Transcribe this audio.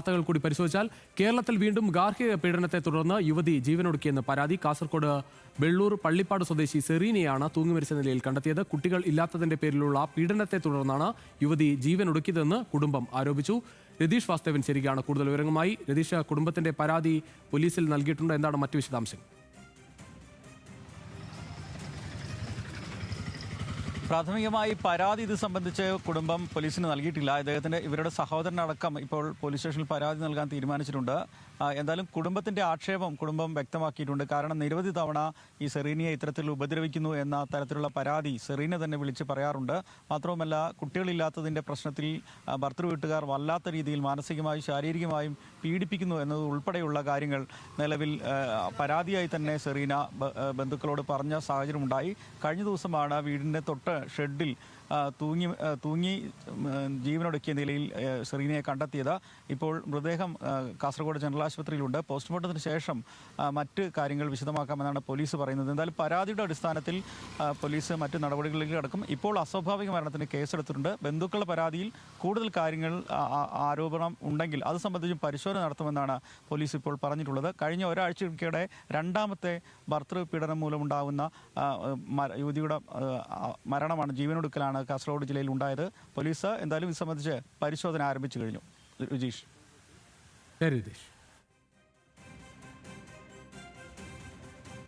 വാർത്തകൾ കൂടി പരിശോധിച്ചാൽ കേരളത്തിൽ വീണ്ടും ഗാർഹിക പീഡനത്തെ തുടർന്ന് യുവതി ജീവനൊടുക്കിയെന്ന് പരാതി. കാസർഗോഡ് വെള്ളൂർ പള്ളിപ്പാട് സ്വദേശി സെറീനയാണ് തൂങ്ങിമരിച്ച നിലയിൽ കണ്ടെത്തിയത്. കുട്ടികൾ ഇല്ലാത്തതിന്റെ പേരിലുള്ള പീഡനത്തെ തുടർന്നാണ് യുവതി ജീവനൊടുക്കിയതെന്ന് കുടുംബം ആരോപിച്ചു. രതീഷ് വാസ്തവൻ ശരിയാണ് കൂടുതൽ വിവരങ്ങളുമായി. രതീഷ്, കുടുംബത്തിന്റെ പരാതി പോലീസിൽ നൽകിയിട്ടുണ്ട്. എന്താണ് മറ്റു വിശദാംശങ്ങൾ? പ്രാഥമികമായി പരാതി ഇത് സംബന്ധിച്ച് കുടുംബം പോലീസിന് നൽകിയിട്ടില്ല. ഇവരുടെ സഹോദരനടക്കം ഇപ്പോൾ പോലീസ് സ്റ്റേഷനിൽ പരാതി നൽകാൻ തീരുമാനിച്ചിട്ടുണ്ട്. എന്തായാലും കുടുംബത്തിന്റെ ആക്ഷേപം കുടുംബം വ്യക്തമാക്കിയിട്ടുണ്ട്. കാരണം നിരവധി തവണ ഈ സെറീനയെ ഇത്തരത്തിൽ ഉപദ്രവിക്കുന്നു എന്ന തരത്തിലുള്ള പരാതി സെറീന തന്നെ വിളിച്ച് പറയാറുണ്ട്. മാത്രവുമല്ല, കുട്ടികളില്ലാത്തതിന്റെ പ്രശ്നത്തിൽ ഭർത്തൃ വീട്ടുകാർ വല്ലാത്ത രീതിയിൽ മാനസികമായും ശാരീരികമായും പീഡിപ്പിക്കുന്നു എന്നത് ഉൾപ്പെടെയുള്ള കാര്യങ്ങൾ നിലവിൽ പരാതിയായി തന്നെ സെറീന ബന്ധുക്കളോട് പറഞ്ഞ സാഹചര്യമുണ്ടായി. കഴിഞ്ഞ ദിവസമാണ് വീടിന്റെ തൊട്ട് ഷെഡിൽ തൂങ്ങി ജീവനൊടുക്കിയ നിലയിൽ സെറീനയെ കണ്ടെത്തിയത്. ഇപ്പോൾ മൃതദേഹം കാസർഗോഡ് ജനറൽ ആശുപത്രിയിലുണ്ട്. പോസ്റ്റ്മോർട്ടത്തിന് ശേഷം മറ്റ് കാര്യങ്ങൾ വിശദമാക്കാമെന്നാണ് പോലീസ് പറയുന്നത്. എന്തായാലും പരാതിയുടെ അടിസ്ഥാനത്തിൽ പോലീസ് മറ്റ് നടപടികളിലേക്ക് കടക്കും. ഇപ്പോൾ അസ്വാഭാവിക മരണത്തിന് കേസെടുത്തിട്ടുണ്ട്. ബന്ധുക്കളുടെ പരാതിയിൽ കൂടുതൽ കാര്യങ്ങൾ ആരോപണം ഉണ്ടെങ്കിൽ അത് സംബന്ധിച്ചും പരിശോധന നടത്തുമെന്നാണ് പോലീസ് ഇപ്പോൾ പറഞ്ഞിട്ടുള്ളത്. കഴിഞ്ഞ ഒരാഴ്ചയ്ക്കിടെ രണ്ടാമത്തെ ഭർതൃപീഡനം മൂലമുണ്ടാകുന്ന യുവതിയുടെ മരണമാണ്, ജീവനൊടുക്കലാണ് കാസർഗോഡ് ജില്ലയിൽ ഉണ്ടായത്. പോലീസ് എന്തായാലും ഇത് സംബന്ധിച്ച് പരിശോധന ആരംഭിച്ചു കഴിഞ്ഞു. രജീഷ്.